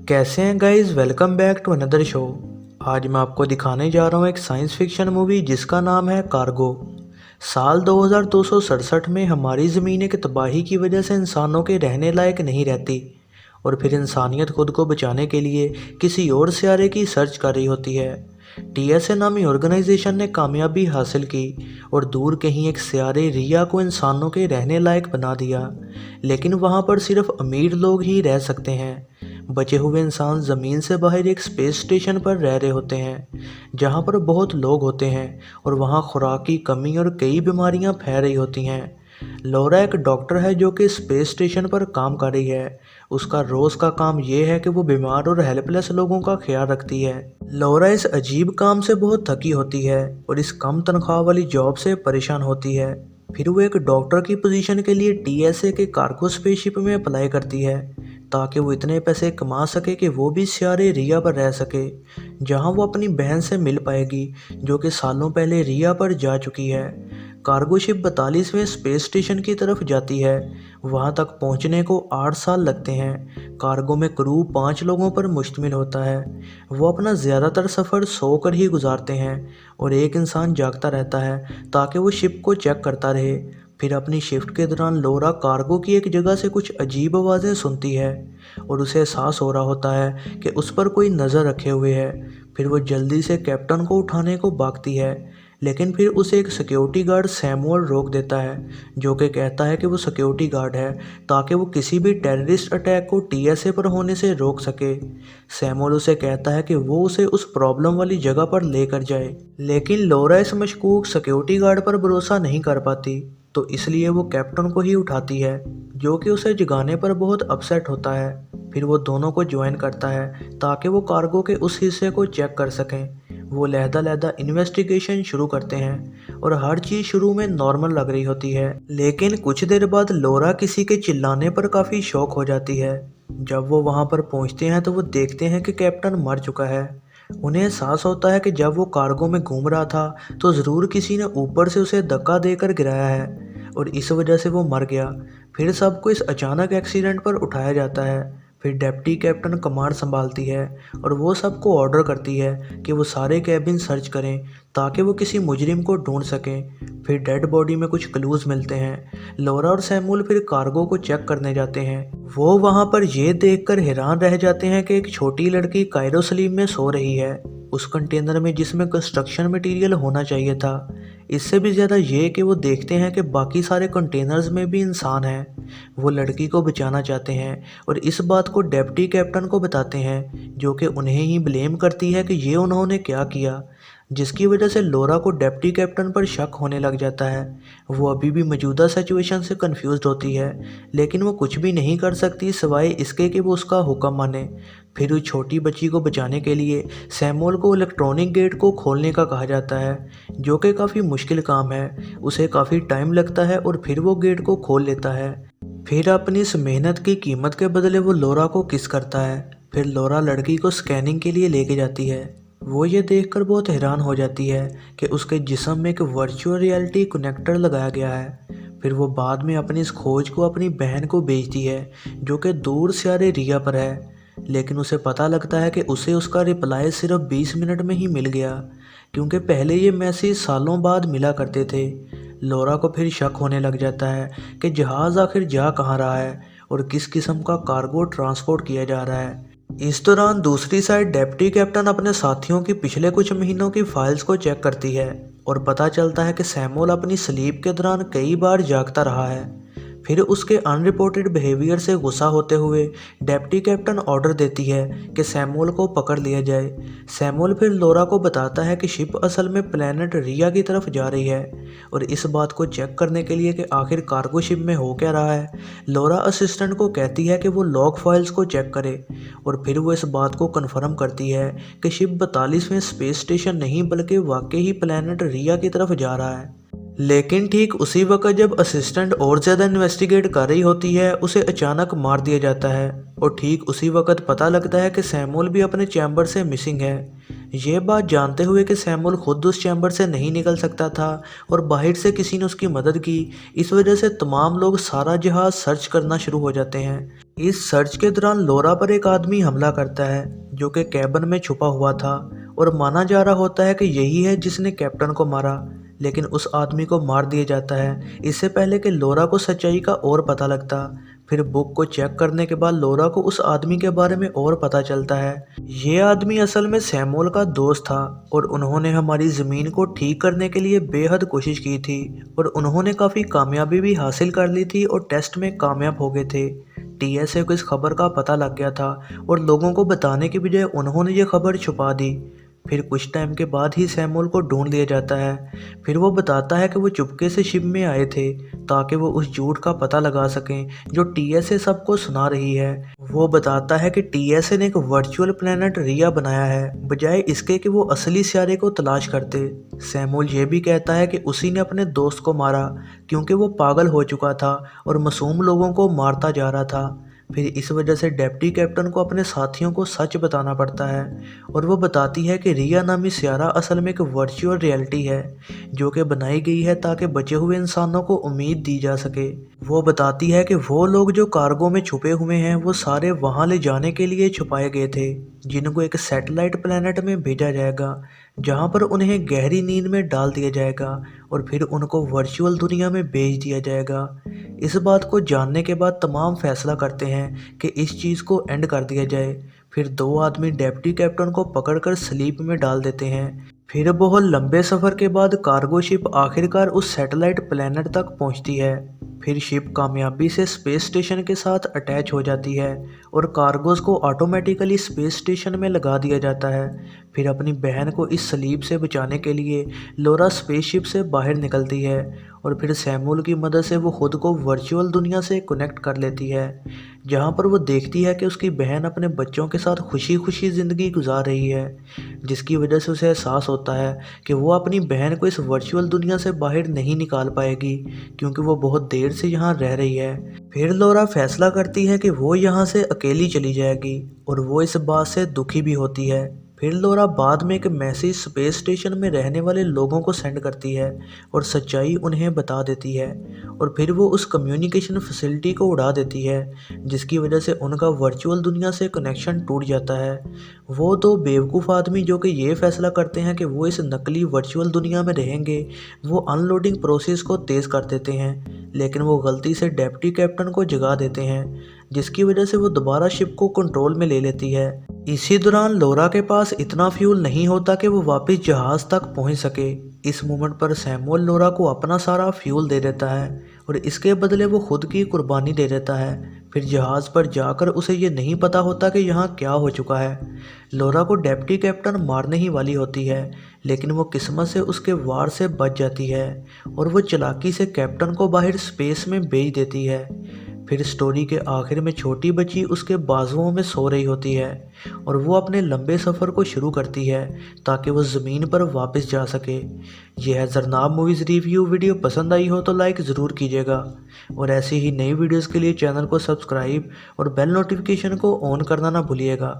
कैसे हैं guys. Welcome back to another show. आज मैं आपको दिखाने जा रहा हूँ एक साइंस फिक्शन मूवी जिसका नाम है कार्गो। साल 2267 में हमारी ज़मीन एक तबाही की वजह से इंसानों के रहने लायक नहीं रहती और फिर इंसानियत खुद को बचाने के लिए किसी और सियारे की सर्च कर रही होती है। टीएसए नामी ऑर्गेनाइजेशन ने कामयाबी हासिल की और दूर कहीं एक सियारे रिया को इंसानों के रहने लायक बना दिया, लेकिन वहाँ पर सिर्फ अमीर लोग ही रह सकते हैं। बचे हुए इंसान ज़मीन से बाहर एक स्पेस स्टेशन पर रह रहे होते हैं जहाँ पर बहुत लोग होते हैं और वहाँ खुराक की कमी और कई बीमारियाँ फैल रही होती हैं। लोरा एक डॉक्टर है जो कि स्पेस स्टेशन पर काम कर रही है। उसका रोज़ का काम ये है कि वो बीमार और हेल्पलेस लोगों का ख्याल रखती है। लोरा इस अजीब काम से बहुत थकी होती है और इस कम तनख्वाह वाली जॉब से परेशान होती है। फिर वो एक डॉक्टर की पोजीशन के लिए टीएसए के कार्गो स्पेसशिप में अप्लाई करती है ताकि वो इतने पैसे कमा सके कि वो भी सियारे रिया पर रह सके, जहां वो अपनी बहन से मिल पाएगी जो कि सालों पहले रिया पर जा चुकी है। कार्गो शिप 42वें स्पेस स्टेशन की तरफ जाती है। वहां तक पहुंचने को 8 साल लगते हैं। कार्गो में क्रू 5 लोगों पर मुश्तमिल होता है। वो अपना ज़्यादातर सफ़र सोकर ही गुजारते हैं और एक इंसान जागता रहता है ताकि वो शिप को चेक करता रहे। फिर अपनी शिफ्ट के दौरान लोरा कार्गो की एक जगह से कुछ अजीब आवाज़ें सुनती है और उसे एहसास हो रहा होता है कि उस पर कोई नज़र रखे हुए है। फिर वो जल्दी से कैप्टन को उठाने को भागती है, लेकिन फिर उसे एक सिक्योरिटी गार्ड सैमुअल रोक देता है जो कि कहता है कि वो सिक्योरिटी गार्ड है ताकि वो किसी भी टेररिस्ट अटैक को टीएसए पर होने से रोक सके। सैमुअल उसे कहता है कि वो उसे उस प्रॉब्लम वाली जगह पर लेकर जाए, लेकिन लोरा इस मशकूक सिक्योरिटी गार्ड पर भरोसा नहीं कर पाती, तो इसलिए वो कैप्टन को ही उठाती है जो कि उसे जगाने पर बहुत अपसेट होता है। फिर वो दोनों को ज्वाइन करता है ताकि वो कार्गो के उस हिस्से को चेक कर सकें। वो लहदा इन्वेस्टिगेशन शुरू करते हैं और हर चीज़ शुरू में नॉर्मल लग रही होती है, लेकिन कुछ देर बाद लोरा किसी के चिल्लाने पर काफ़ी शॉक हो जाती है। जब वो वहाँ पर पहुँचते हैं तो वो देखते हैं कि कैप्टन मर चुका है। उन्हें एहसास होता है कि जब वो कार्गो में घूम रहा था तो ज़रूर किसी ने ऊपर से उसे धक्का देकर गिराया है और इस वजह से वो मर गया। फिर सबको इस अचानक एक्सीडेंट पर उठाया जाता है। फिर डिप्टी कैप्टन कमांड संभालती है और वो सबको ऑर्डर करती है कि वो सारे कैबिन सर्च करें ताकि वो किसी मुजरिम को ढूंढ सकें। फिर डेड बॉडी में कुछ क्लूज मिलते हैं। लोरा और सैमुअल फिर कार्गो को चेक करने जाते हैं। वो वहाँ पर ये देखकर हैरान रह जाते हैं कि एक छोटी लड़की कायरो सलीम में सो रही है, उस कंटेनर में जिसमें कंस्ट्रक्शन मटेरियल होना चाहिए था। इससे भी ज़्यादा ये कि वो देखते हैं कि बाकी सारे कंटेनर्स में भी इंसान हैं। वो लड़की को बचाना चाहते हैं और इस बात को डिप्टी कैप्टन को बताते हैं जो कि उन्हें ही ब्लेम करती है कि ये उन्होंने क्या किया, जिसकी वजह से लोरा को डिप्टी कैप्टन पर शक होने लग जाता है। वो अभी भी मौजूदा सिचुएशन से कंफ्यूज्ड होती है, लेकिन वो कुछ भी नहीं कर सकती सिवाय इसके कि वो उसका हुक्म माने। फिर उस छोटी बच्ची को बचाने के लिए सैमुअल को इलेक्ट्रॉनिक गेट को खोलने का कहा जाता है, जो कि काफ़ी मुश्किल काम है। उसे काफ़ी टाइम लगता है और फिर वो गेट को खोल लेता है। फिर अपनी इस मेहनत की कीमत के बदले वो लोरा को किस करता है। फिर लोरा लड़की को स्कैनिंग के लिए लेके जाती है। वो ये देखकर बहुत हैरान हो जाती है कि उसके जिस्म में एक वर्चुअल रियलिटी कनेक्टर लगाया गया है। फिर वो बाद में अपनी इस खोज को अपनी बहन को भेजती है जो कि दूर सियारे रिया पर है, लेकिन उसे पता लगता है कि उसे उसका रिप्लाई सिर्फ 20 मिनट में ही मिल गया, क्योंकि पहले ये मैसेज सालों बाद मिला करते थे। लोरा को फिर शक होने लग जाता है कि जहाज़ आखिर जा कहाँ रहा है और किस किस्म का कार्गो ट्रांसपोर्ट किया जा रहा है। इस दौरान दूसरी साइड डिप्टी कैप्टन अपने साथियों की पिछले कुछ महीनों की फाइल्स को चेक करती है और पता चलता है कि सैमुअल अपनी स्लीप के दौरान कई बार जागता रहा है। फिर उसके अनरिपोर्टेड बिहेवियर से गुस्सा होते हुए डिप्टी कैप्टन ऑर्डर देती है कि सैमुअल को पकड़ लिया जाए। सैमुअल फिर लोरा को बताता है कि शिप असल में प्लेनेट रिया की तरफ जा रही है और इस बात को चेक करने के लिए कि आखिर कार्गो शिप में हो क्या रहा है, लोरा असिस्टेंट को कहती है कि वो लॉग फाइल्स को चेक करे और फिर वो इस बात को कन्फर्म करती है कि शिप 42वें स्पेस स्टेशन नहीं बल्कि वाकई ही प्लेनेट रिया की तरफ जा रहा है। लेकिन ठीक उसी वक्त जब असिस्टेंट और ज़्यादा इन्वेस्टिगेट कर रही होती है उसे अचानक मार दिया जाता है और ठीक उसी वक्त पता लगता है कि सैमुअल भी अपने चैम्बर से मिसिंग है। ये बात जानते हुए कि सैमुअल खुद उस चैम्बर से नहीं निकल सकता था और बाहर से किसी ने उसकी मदद की, इस वजह से तमाम लोग सारा जहाज सर्च करना शुरू हो जाते हैं। इस सर्च के दौरान लोरा पर एक आदमी हमला करता है जो कि कैबिन में छुपा हुआ था और माना जा रहा होता है कि यही है जिसने कैप्टन को मारा, लेकिन उस आदमी को मार दिया जाता है इससे पहले कि लोरा को सच्चाई का और पता लगता। फिर बुक को चेक करने के बाद लोरा को उस आदमी के बारे में और पता चलता है। ये आदमी असल में सैमुअल का दोस्त था और उन्होंने हमारी ज़मीन को ठीक करने के लिए बेहद कोशिश की थी और उन्होंने काफ़ी कामयाबी भी हासिल कर ली थी और टेस्ट में कामयाब हो गए थे। टीएसए को इस खबर का पता लग गया था और लोगों को बताने की बजाय उन्होंने ये खबर छुपा दी। फिर कुछ टाइम के बाद ही सैमुअल को ढूंढ लिया जाता है। फिर वो बताता है कि वो चुपके से शिप में आए थे ताकि वो उस झूठ का पता लगा सकें जो टीएसए सबको सुना रही है। वो बताता है कि टीएसए ने एक वर्चुअल प्लेनेट रिया बनाया है बजाय इसके कि वो असली सियारे को तलाश करते। सैमुअल ये भी कहता है कि उसी ने अपने दोस्त को मारा क्योंकि वो पागल हो चुका था और मासूम लोगों को मारता जा रहा था। फिर इस वजह से डिप्टी कैप्टन को अपने साथियों को सच बताना पड़ता है और वो बताती है कि रिया नामी सियारा असल में एक वर्चुअल रियलिटी है जो कि बनाई गई है ताकि बचे हुए इंसानों को उम्मीद दी जा सके। वो बताती है कि वो लोग जो कार्गो में छुपे हुए हैं वो सारे वहाँ ले जाने के लिए छुपाए गए थे जिनको एक सैटेलाइट प्लेनेट में भेजा जाएगा जहाँ पर उन्हें गहरी नींद में डाल दिया जाएगा और फिर उनको वर्चुअल दुनिया में भेज दिया जाएगा। इस बात को जानने के बाद तमाम फैसला करते हैं कि इस चीज़ को एंड कर दिया जाए। फिर दो आदमी डिप्टी कैप्टन को पकड़कर स्लीप में डाल देते हैं। फिर बहुत लंबे सफ़र के बाद कार्गो शिप आखिरकार उस सैटेलाइट प्लेनेट तक पहुंचती है। फिर शिप कामयाबी से स्पेस स्टेशन के साथ अटैच हो जाती है और कार्गोज को ऑटोमेटिकली स्पेस स्टेशन में लगा दिया जाता है। फिर अपनी बहन को इस सलीब से बचाने के लिए लोरा स्पेसशिप से बाहर निकलती है और फिर सैमुअल की मदद से वो खुद को वर्चुअल दुनिया से कनेक्ट कर लेती है जहाँ पर वो देखती है कि उसकी बहन अपने बच्चों के साथ खुशी खुशी ज़िंदगी गुजार रही है, जिसकी वजह से उसे एहसास होता है कि वो अपनी बहन को इस वर्चुअल दुनिया से बाहर नहीं निकाल पाएगी क्योंकि वो बहुत देर से यहाँ रह रही है। फिर लोरा फैसला करती है कि वो यहाँ से अकेली चली जाएगी और वो इस बात से दुखी भी होती है। फिर लोरा बाद में एक मैसेज स्पेस स्टेशन में रहने वाले लोगों को सेंड करती है और सच्चाई उन्हें बता देती है और फिर वो उस कम्युनिकेशन फैसिलिटी को उड़ा देती है जिसकी वजह से उनका वर्चुअल दुनिया से कनेक्शन टूट जाता है। वो दो बेवकूफ़ आदमी जो कि ये फैसला करते हैं कि वो इस नकली वर्चुअल दुनिया में रहेंगे, वो अनलोडिंग प्रोसेस को तेज़ कर देते हैं, लेकिन वो गलती से डिप्टी कैप्टन को जगा देते हैं जिसकी वजह से वो दोबारा शिप को कंट्रोल में ले लेती है। इसी दौरान लोरा के पास इतना फ्यूल नहीं होता कि वो वापस जहाज़ तक पहुंच सके। इस मोमेंट पर सैमुअल लोरा को अपना सारा फ्यूल दे देता है और इसके बदले वो खुद की कुर्बानी दे देता है। फिर जहाज़ पर जाकर उसे ये नहीं पता होता कि यहाँ क्या हो चुका है। लोरा को डिप्टी कैप्टन मारने ही वाली होती है लेकिन वो किस्मत से उसके वार से बच जाती है और वो चालाकी से कैप्टन को बाहर स्पेस में भेज देती है। फिर स्टोरी के आखिर में छोटी बच्ची उसके बाजुओं में सो रही होती है और वो अपने लंबे सफ़र को शुरू करती है ताकि वो ज़मीन पर वापस जा सके। यह है ज़रनाब मूवीज़ रिव्यू। वीडियो पसंद आई हो तो लाइक ज़रूर कीजिएगा और ऐसी ही नई वीडियोज़ के लिए चैनल को सब्सक्राइब और बेल नोटिफिकेशन को ऑन करना ना भूलिएगा।